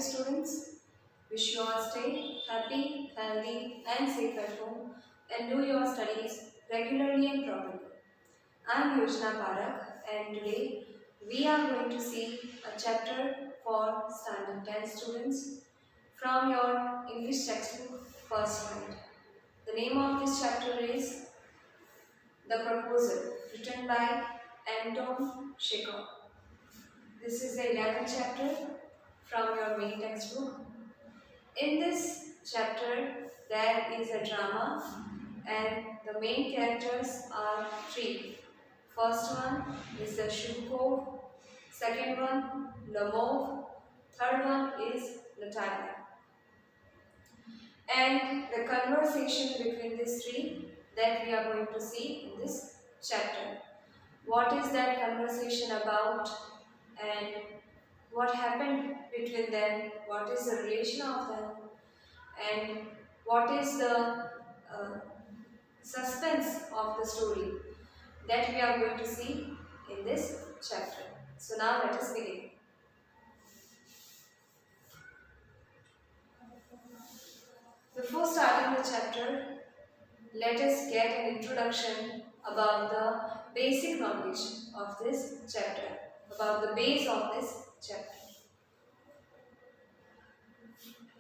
students. Wish you all stay happy, healthy and safe at home and do your studies regularly and properly. I am Yojana Parak and today we are going to see a chapter for Standard 10 students from your English textbook first unit. The name of this chapter is The Proposal, written by Anton Chekhov. This is the 11th chapter from your main textbook. In this chapter, there is a drama and the main characters are three. First one is the Shubkov, second one Lamov, third one is Natalia. And the conversation between these three that we are going to see in this chapter. What is that conversation about and what happened between them, what is the relation of them and what is the suspense of the story that we are going to see in this chapter. So now let us begin. Before starting the chapter, let us get an introduction about the basic knowledge of this chapter, about the base of this chapter.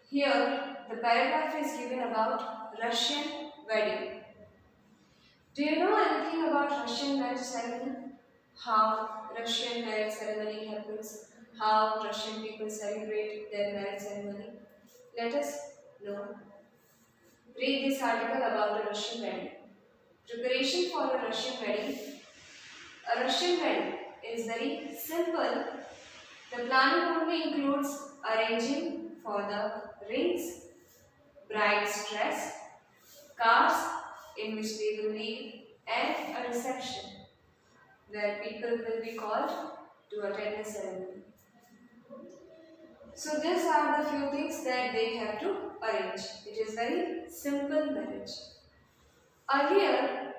Here, the paragraph is given about Russian wedding. Do you know anything about Russian marriage ceremony? How Russian marriage ceremony happens? How Russian people celebrate their marriage ceremony? Let us know. Read this article about a Russian wedding. Preparation for a Russian wedding. A Russian wedding is very simple. The planning only includes arranging for the rings, bride's dress, cars in which they will leave, and a reception where people will be called to attend the ceremony. So these are the few things that they have to arrange. It is very simple marriage. Earlier,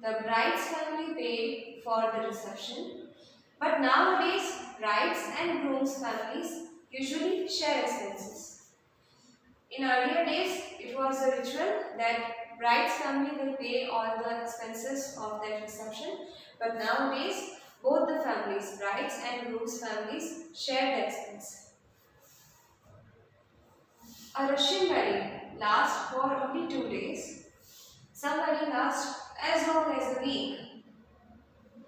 the bride's family paid for the reception, but nowadays brides and groom's families usually share expenses. In earlier days, it was a ritual that bride's family will pay all the expenses of that reception, but nowadays both the families, bride's and groom's families, share the expense. A Russian wedding lasts for only 2 days. Some wedding lasts as long as a week.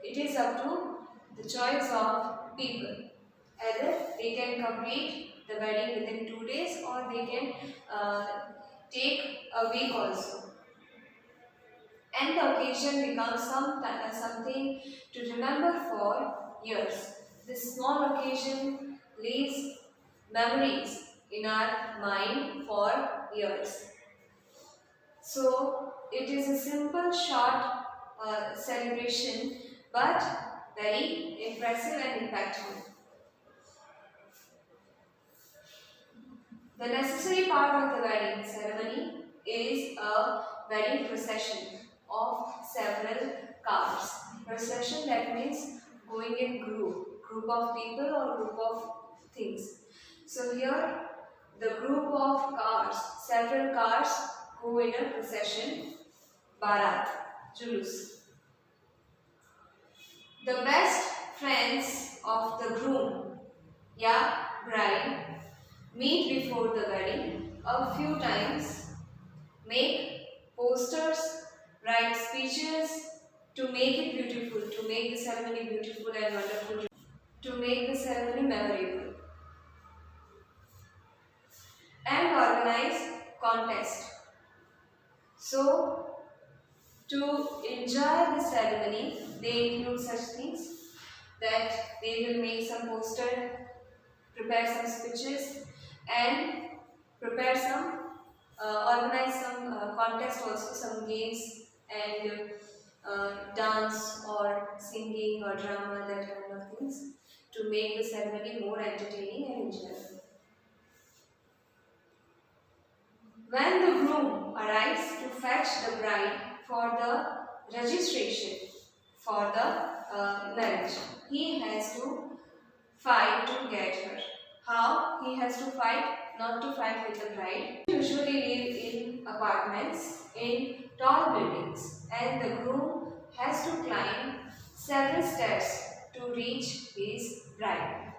It is up to the choice of people. Either they can complete the wedding within 2 days or they can take a week also. And the occasion becomes something to remember for years. This small occasion leaves memories in our mind for years. So it is a simple short celebration but very impressive and impactful. The necessary part of the wedding ceremony is a wedding procession of several cars. Procession, that means going in group of people or group of things. So here the group of cars, several cars go in a procession, Barat, Julus. The best friends of the groom, bride, meet before the wedding a few times, make posters, write speeches to make it beautiful, to make the ceremony beautiful and wonderful, to make the ceremony memorable, and organize contest. So, to enjoy the ceremony, they include such things that they will make some poster, prepare some speeches, and prepare some, organize some contest also, some games and dance or singing or drama, that kind of things, to make the ceremony more entertaining and enjoyable. When the groom arrives to fetch the bride for the registration for the marriage, he has to fight to get her. How? he has to fight not to fight with the bride. Usually live in apartments in tall buildings, and the groom has to climb several steps to reach his bride.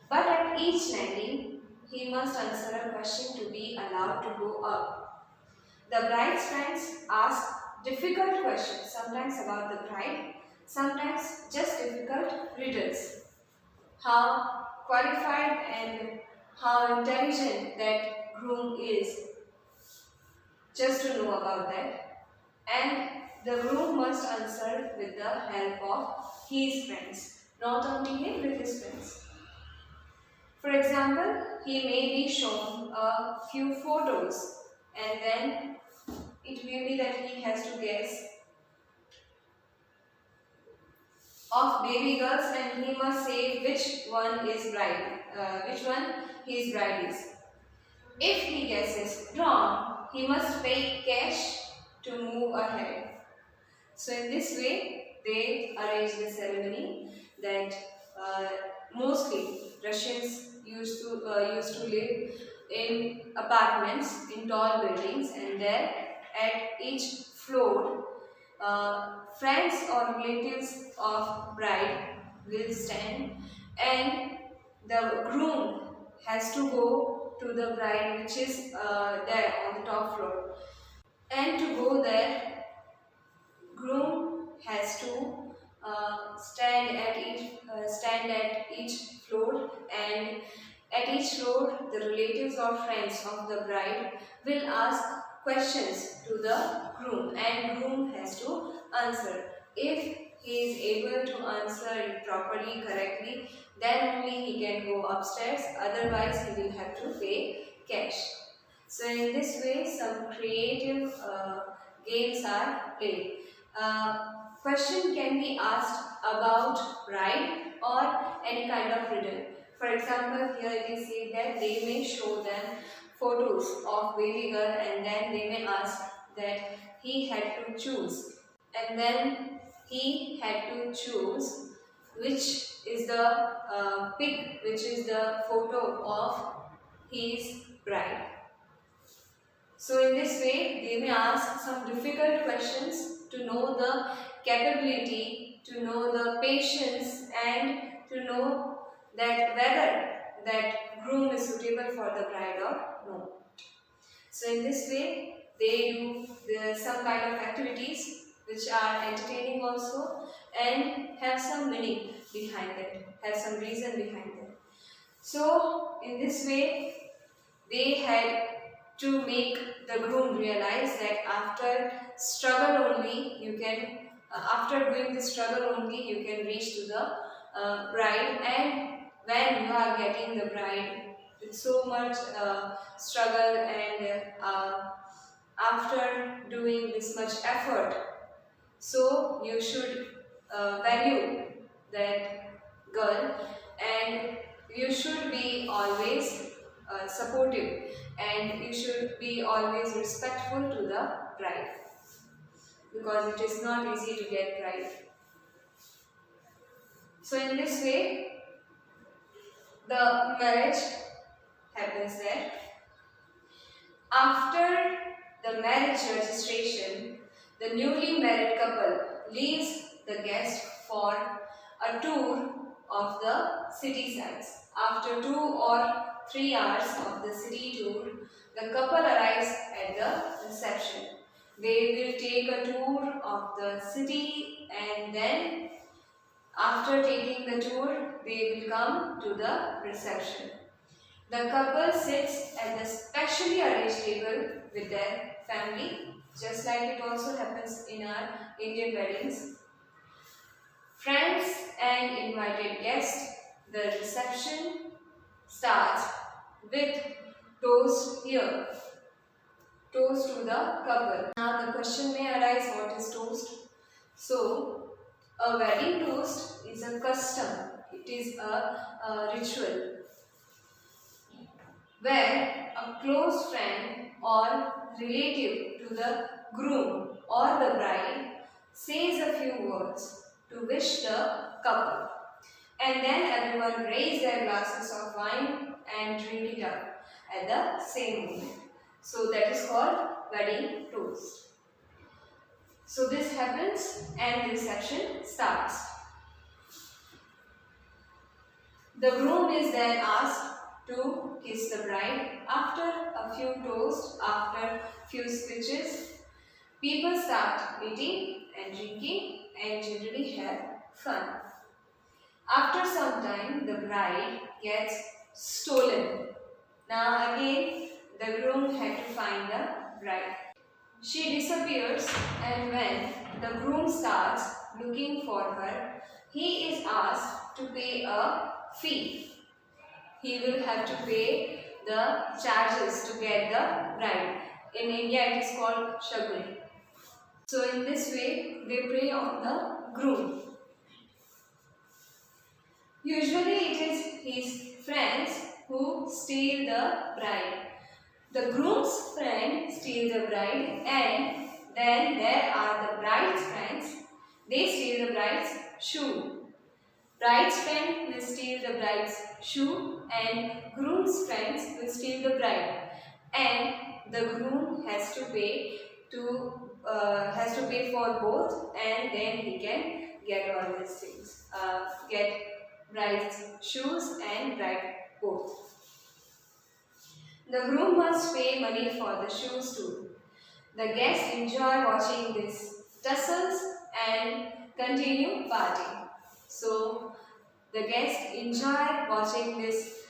But at each landing, he must answer a question to be allowed to go up. The bride's friends ask difficult questions, sometimes about the bride, sometimes just difficult riddles. How qualified and how intelligent that groom is, just to know about that. And the groom must answer with the help of his friends, not only him, with his friends. For example, he may be shown a few photos, and then it may be that he has to guess of baby girls, and he must say which one is bride, which one his bride is. If he guesses wrong, he must pay cash to move ahead. So in this way, they arrange the ceremony that mostly Russians used to live in apartments in tall buildings, and there at each floor, friends or relatives of bride will stand, and the groom has to go to the bride, which is there on the top floor, and to go there, groom has to stand at each floor, and at each floor the relatives or friends of the bride will ask questions to the groom, and groom has to answer. If he is able to answer it properly, correctly, then only he can go upstairs, otherwise he will have to pay cash. So in this way, some creative games are played. Question can be asked about bride or any kind of riddle. For example, here it is said that they may show them photos of baby girl, and then they may ask that he had to choose, and then he had to choose which is the pic, which is the photo of his bride. So in this way, they may ask some difficult questions to know the capability, to know the patience, and to know that whether that groom is suitable for the bride or no. So in this way, they do some kind of activities which are entertaining also, and have some meaning behind it, have some reason behind it. So in this way, they had to make the groom realize that after struggle only you can, after doing the struggle only you can reach to the bride, and when you are getting the bride with so much struggle, and after doing this much effort, so you should value that girl, and you should be always supportive, and you should be always respectful to the bride, because it is not easy to get bride. So in this way, the marriage happens there. After the marriage registration, the newly married couple leaves the guest for a tour of the city sights. After 2 or 3 hours of the city tour, the couple arrives at the reception. They will take a tour of the city, and then after taking the tour, they will come to the reception. The couple sits at the specially arranged table with their family, just like it also happens in our Indian weddings. Friends and invited guests. The reception starts with toast here. Toast to the couple. Now the question may arise, what is toast? So, a wedding toast is a custom. It is a ritual where a close friend or relative to the groom or the bride says a few words to wish the couple, and then everyone raises their glasses of wine and drink up at the same moment. So that is called wedding toast. So this happens and the reception starts. The groom is then asked to kiss the bride. After a few toasts, after few speeches, people start eating and drinking and generally have fun. After some time, the bride gets stolen. Now again, the groom had to find the bride. She disappears, and when the groom starts looking for her, he is asked to pay a fee. He will have to pay the charges to get the bride. In India, it is called shagun. So in this way, they prey on the groom. Usually it is his friends who steal the bride. The groom's friend steals the bride, and then there are the bride's friends. They steal the bride's shoe. Bride's friend will steal the bride's shoe, and groom's friends will steal the bride. And the groom has to pay for both, and then he can get all these things. Get bride's shoes and bride both. The groom must pay money for the shoes too. The guests enjoy watching these tussles and continue partying. So the guests enjoy watching this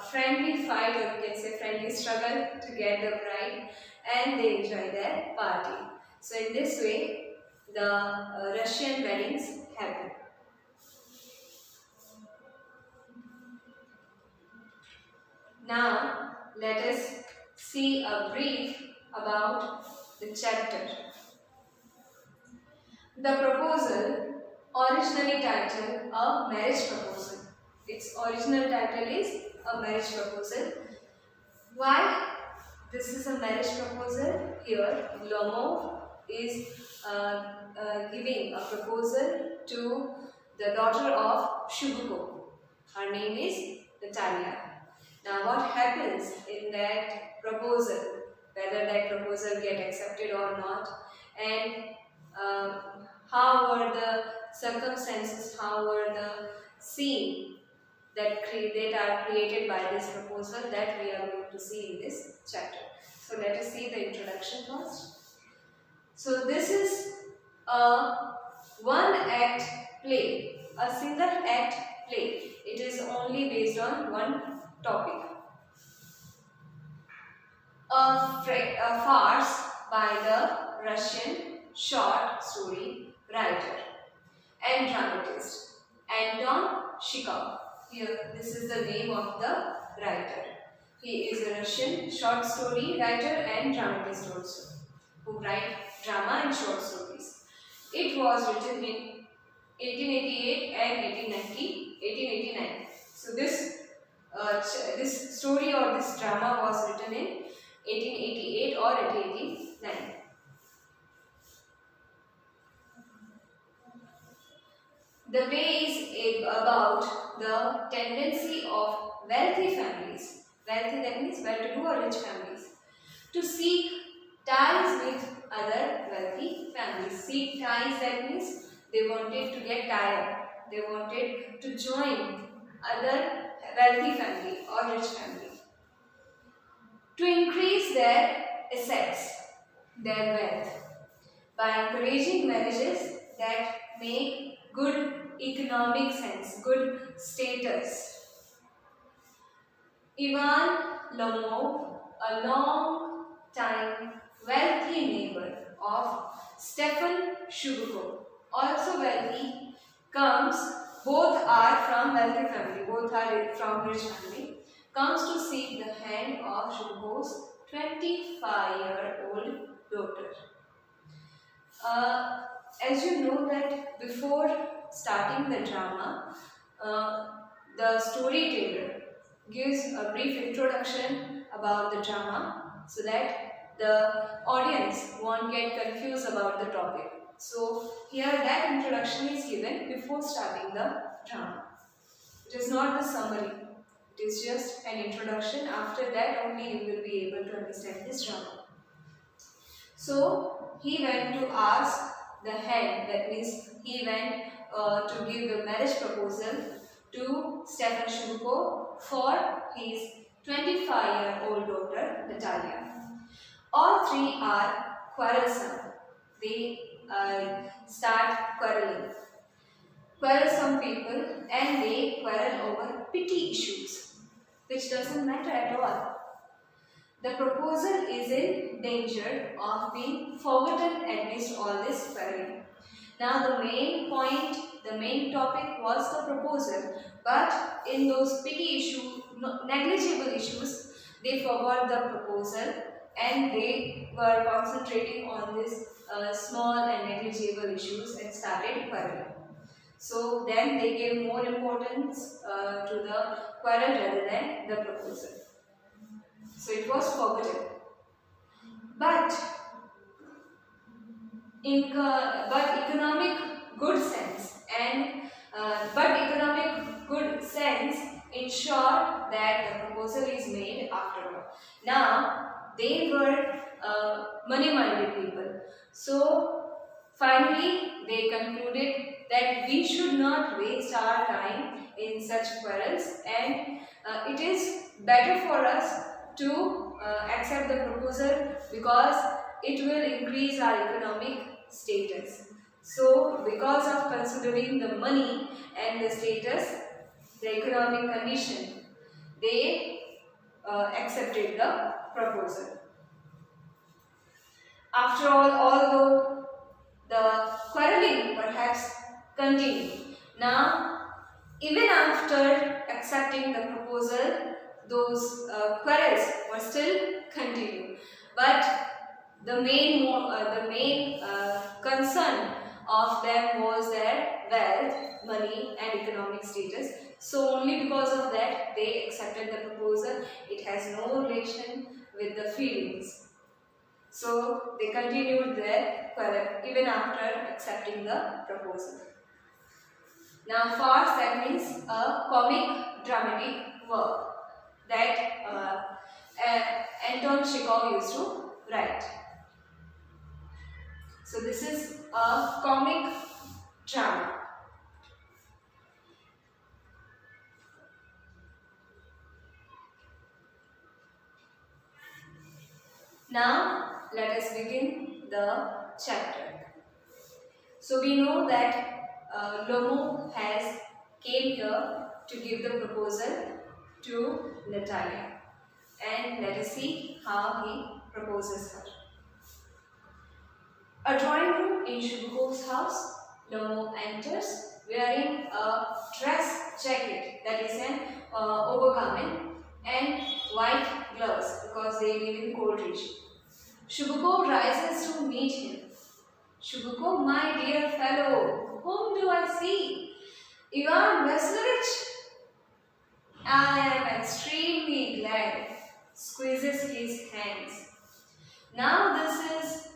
friendly fight, or you can say friendly struggle to get the bride, and they enjoy their party. So in this way, the Russian weddings happen. Now let us see a brief about the chapter. The proposal, originally titled A Marriage Proposal. Its original title is A Marriage Proposal. Why this is a marriage proposal? Here Lomov is giving a proposal to the daughter of Shubuko. Her name is Natalia. Now what happens in that proposal, whether that proposal get accepted or not, and how were the circumstances, how were the scene that are created by this proposal, that we are going to see in this chapter. So let us see the introduction first. So this is a one act play, a single act play. It is only based on one topic. A farce by the Russian short story writer and dramatist Anton Chekhov. Here, this is the name of the writer. He is a Russian short story writer and dramatist also, who write drama and short stories. It was written in 1888 and 1889. So this story or this drama was written in 1888 or 1889. The play is about the tendency of wealthy families, wealthy that means well-to-do or rich families, to seek ties with other wealthy families. Seek ties, that means they wanted to get tied, they wanted to join other wealthy family or rich family to increase their assets, their wealth, by encouraging marriages that make good economic sense, good status. Ivan Lomov, a long time wealthy neighbor of Stefan Shubuko, also wealthy, comes, both are from wealthy family, both are from rich family, comes to seek the hand of Shubuko's 25-year-old daughter. As you know that before starting the drama, the storyteller gives a brief introduction about the drama so that the audience won't get confused about the topic. So here that introduction is given before starting the drama. It is not the summary, it It is just an introduction. After that only you will be able to understand this drama. So he went to ask the head, that means he went to give the marriage proposal to Stefan Shubuko for his 25-year-old daughter Natalia. All three are quarrelsome. They start quarrelsome people, and they quarrel over petty issues, which doesn't matter at all. The proposal is in danger of being forgotten amidst all this quarreling. Now the main point, the main topic was the proposal, but in those petty issues, negligible issues, they forgot the proposal and they were concentrating on this small and negligible issues and started quarreling. So then they gave more importance to the quarrel rather than the proposal. So it was forgotten. But economic good sense ensured that the proposal is made afterward. Now they were money-minded people. So finally they concluded that we should not waste our time in such quarrels, and it is better for us to accept the proposal because it will increase our economic status. So because of considering the money and the status, the economic condition, they accepted the proposal. After all, although the quarreling perhaps continued, now even after accepting the proposal, those quarrels were still continued. But the main concern of them was their wealth, money and economic status. So only because of that they accepted the proposal. It has no relation with the feelings. So they continued their quarrel even after accepting the proposal. Now farce, that means a comic dramatic work that Anton Chekhov used to write. So this is a comic drama. Now let us begin the chapter. So we know that Lomo has came here to give the proposal to Natalia, and let us see how he proposes her. A drawing room in Shubuko's house. Lomo enters wearing a dress jacket, that is an overgarment, and white gloves because they live in cold region. Shubuko rises to meet him. Shubuko, my dear fellow, whom do I see? Ivan Vasilievich. I am extremely glad. Squeezes his hands. Now this is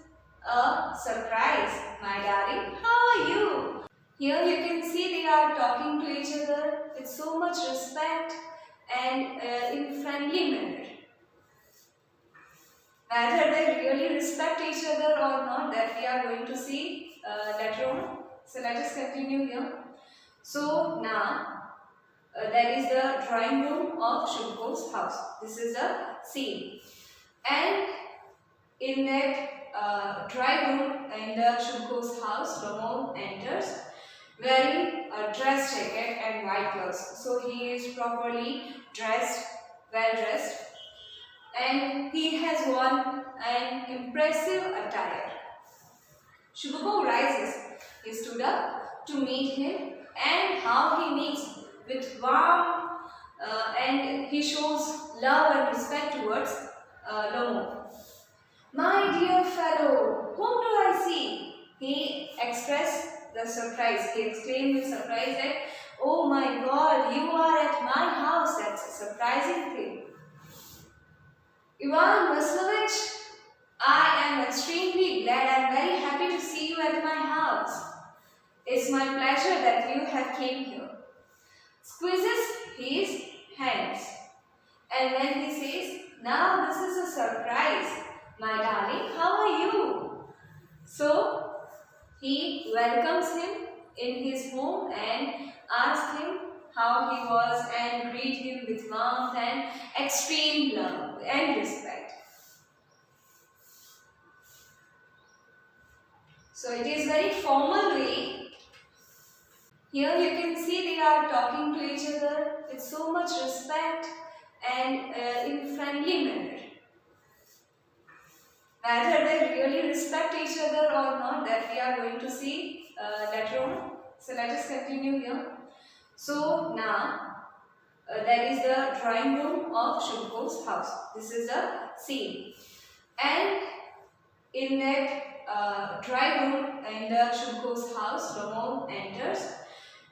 a surprise, my darling. How are you? Here you can see they are talking to each other with so much respect and in friendly manner. Whether they really respect each other or not, that we are going to see later on. So let us continue here. So now that is the drawing room of Shubuko's house. This is the scene, and in that drawing room in the Shubuko's house, Lomo enters wearing a dress jacket and white gloves. So he is properly dressed, well dressed, and he has worn an impressive attire. Shubuko rises. He stood up to meet him, and how he meets with warm and he shows love and respect towards Lomo. My dear fellow, whom do I see? He expressed the surprise. He exclaimed with surprise that, oh my God, you are at my house. That's a surprising thing. Ivan Vasilievich, I am extremely glad and very happy to see you at my house. It's my pleasure that you have came here. Squeezes his hands. And then he says, now this is a surprise. My darling, how are you? So he welcomes him in his home and asks him how he was and greet him with warmth and extreme love and respect. So it is very formal way. Here you can see they are talking to each other with so much respect and in friendly manner. Whether they really respect each other or not, that we are going to see later on. So let us continue here. So now there is the drawing room of Shubhu's house. This is the scene. And in that drawing room in the Shubhu's house, Lomo enters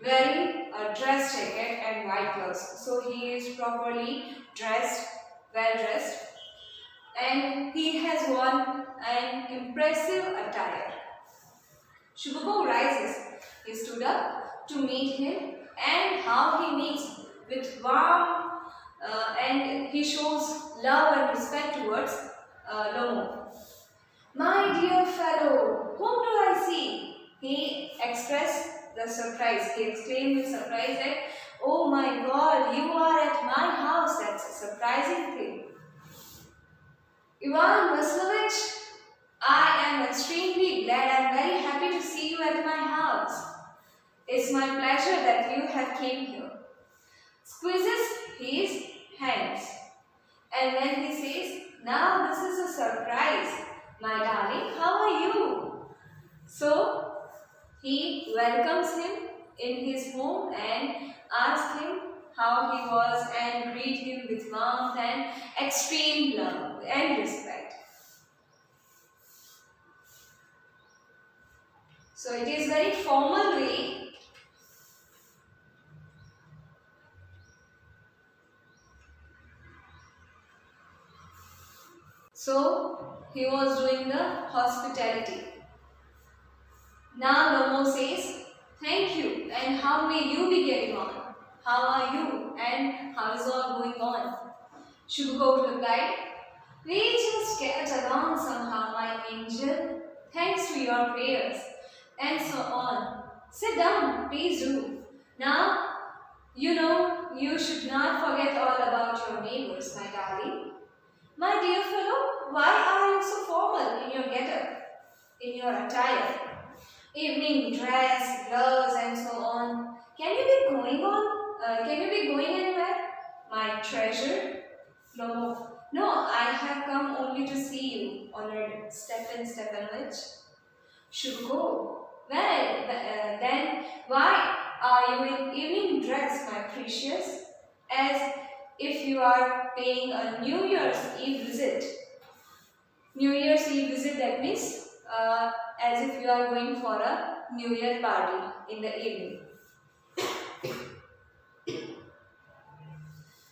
wearing a dress jacket and white gloves. So he is properly dressed, well dressed, and he has worn an impressive attire. Shubho rises. He stood up to meet him, and how he meets with warm and he shows love and respect towards Lomo. My dear fellow, whom do I see? He expressed the surprise. He exclaimed with surprise that, oh my God, you are at my house. That's a surprising thing. Ivan Vaslovich, I am extremely glad. I am very happy to see you at my house. It's my pleasure that you have came here. Squeezes his hands. And then he says, now this is a surprise. My darling, how are you? So he welcomes him in his home and asks him how he was and greet him with warmth and extreme love and respect. So it is very formal way. So he was doing the hospitality. Now Lomo says, thank you, and how may you be getting on? How are you and how is all going on? Shubho replied, we just get along somehow, my angel, thanks to your prayers, and so on. Sit down, please do. Now, you know, you should not forget all about your neighbors, my darling. My dear fellow, why are you so formal in your get-up, in your attire? Evening dress, gloves, and so on. Can you be going anywhere? My treasure? No, I have come only to see you, honored Stefan Stepanovich. Should go. Well, then why are you in evening dress, my precious? As if you are paying a New Year's Eve visit. New Year's Eve visit, that means as if you are going for a New Year party in the evening.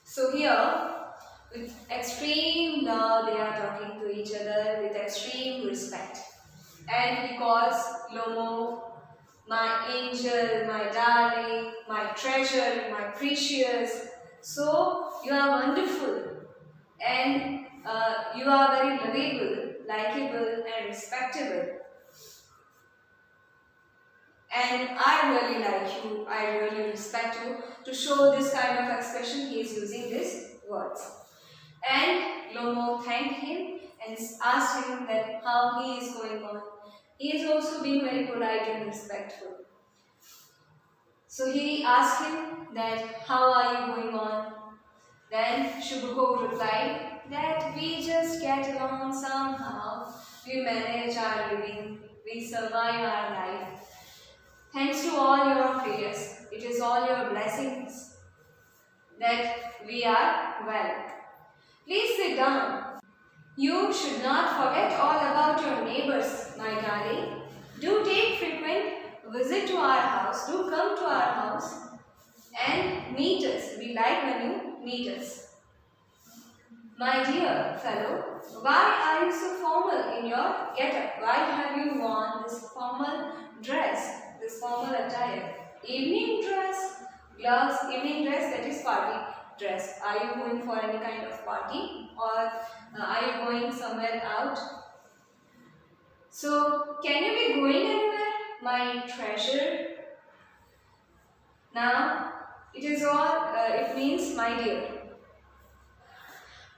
So here, with extreme love, they are talking to each other with extreme respect. And he calls Lomo my angel, my darling, my treasure, my precious. So you are wonderful and you are very lovable, likable and respectable. And I really like you, I really respect you. To show this kind of expression, he is using these words. And Lomo thanked him and asked him that how he is going on. He is also being very polite and respectful. So he asked him that how are you going on? Then Shubho replied that we just get along somehow. We manage our living, we survive our life. Thanks to all your prayers, it is all your blessings that we are well. Please sit down. You should not forget all about your neighbors, my darling. Do take frequent visit to our house. Do come to our house and meet us. We like when you meet us. My dear fellow, why are you so formal in your get-up? Why have you worn this formal dress, this formal attire? Evening dress, gloves, evening dress, that is party dress? Are you going for any kind of party, or are you going somewhere out? So, can you be going anywhere, my treasure? Now, it means my dear.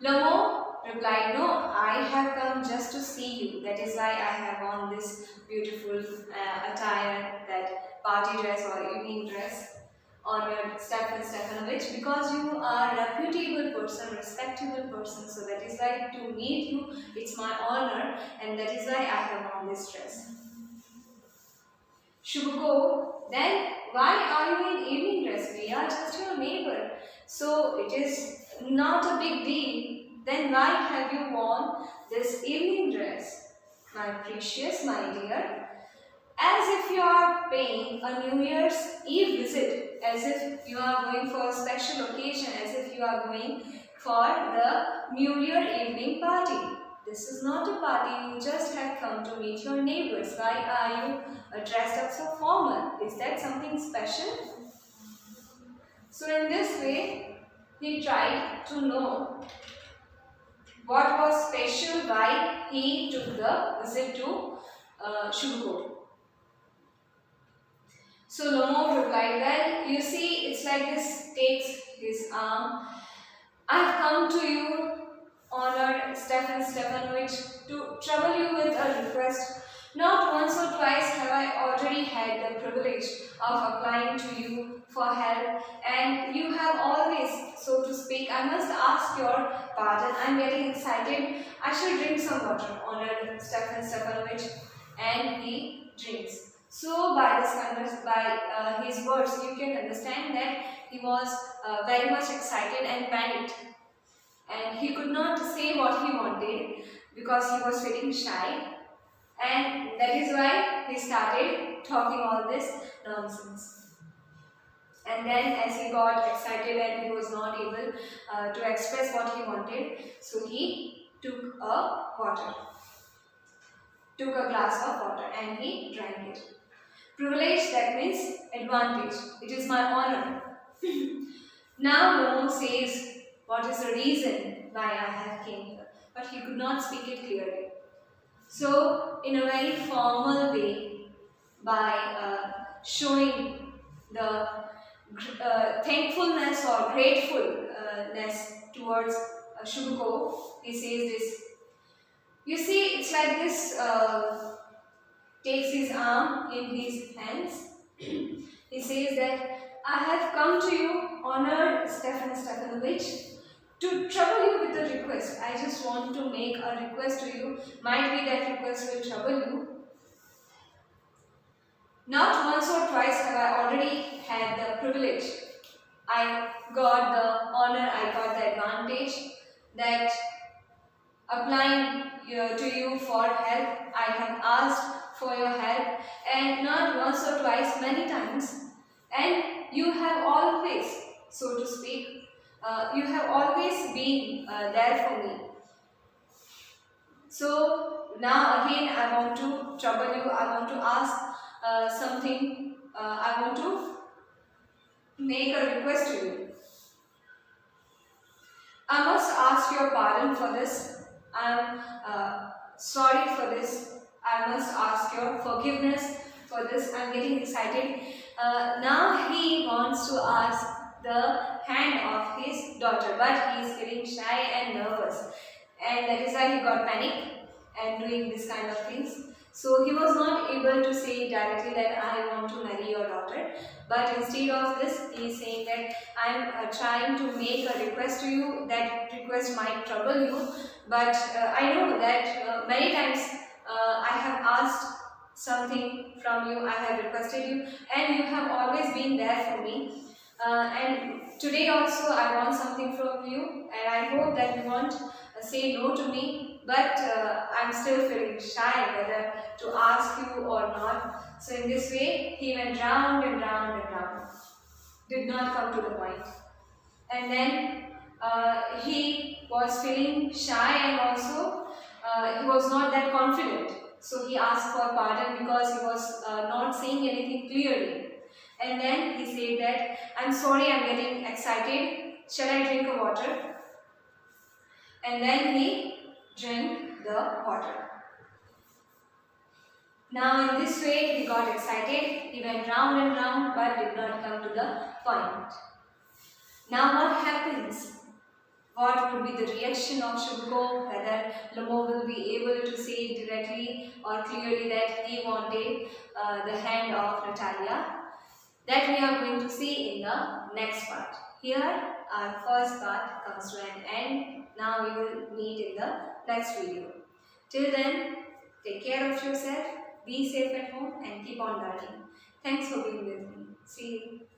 Lamo replied, no, I have come just to see you. That is why I have on this beautiful attire, that party dress or evening dress, honored Stefan Stefanovich, because you are a reputable person, respectable person. So that is why to meet you, it's my honor, and that is why I have on this dress. Shubhko, then why are you in evening dress? We are just your neighbor. So it is not a big deal. Then why have you worn this evening dress? My precious, my dear, as if you are paying a New Year's Eve visit, as if you are going for a special occasion, as if you are going for the New Year evening party. This is not a party, you just have come to meet your neighbors. Why are you dressed up so formal? Is that something special? So in this way, he tried to know what was special, why he took the visit to Shubhko. So Lomov replied, well, you see, it's like this, takes his arm. I've come to you, honored Stefan Stefanovich, to trouble you with a request. Not once or twice have I already had the privilege of applying to you for help, and you have always, so to speak, I must ask your pardon. I'm getting excited. I should drink some water, honored Stefan Stefanovich, and he drinks. So by his words, you can understand that he was very much excited and panicked, and he could not say what he wanted because he was feeling shy, and that is why he started talking all this nonsense. And then as he got excited and he was not able to express what he wanted, so he took a glass of water and he drank it. Privilege, that means advantage. It is my honor. Now Momo says what is the reason why I have came here, but he could not speak it clearly. So in a very formal way, by showing the thankfulness or gratefulness towards Shubhko, he says this. You see, it's like this, takes his arm in his hands. He says that I have come to you, honored Stefan Stefanovich, to trouble you with a request. I just want to make a request to you. Might be that request will trouble you. Not once or twice have I already had the privilege. I got the honor, I got the advantage that applying to you for help. I have asked for your help, and not once or twice, many times. And you have always, so to speak, you have always been there for me. So now again I want to trouble you, I want to ask something, I want to make a request to you. I must ask your pardon for this. I am sorry for this. I must ask your forgiveness for this. I am getting excited. Now he wants to ask the hand of his daughter, but he is feeling shy and nervous, and that is why he got panic and doing this kind of things. So he was not able to say directly that I want to marry your daughter, but instead of this he is saying that I am trying to make a request to you. That request might trouble you, but I know that many times I have asked something from you, I have requested you, and you have always been there for me. And today also I want something from you, and I hope that you won't say no to me, but I'm still feeling shy whether to ask you or not. So in this way he went round and round and round, did not come to the point. And then he was feeling shy, and also he was not that confident. So he asked for pardon because he was not saying anything clearly. And then he said that I'm sorry, I'm getting excited. shall I drink a water? And then he drank the water. Now in this way he got excited, he went round and round but did not come to the point. Now what happens? What would be the reaction of Shubhko, whether Lamo will be able to say directly or clearly that he wanted the hand of Natalia? That we are going to see in the next part. Here our first part comes to an end. Now we will meet in the next video. Till then, take care of yourself, be safe at home and keep on learning. Thanks for being with me. See you.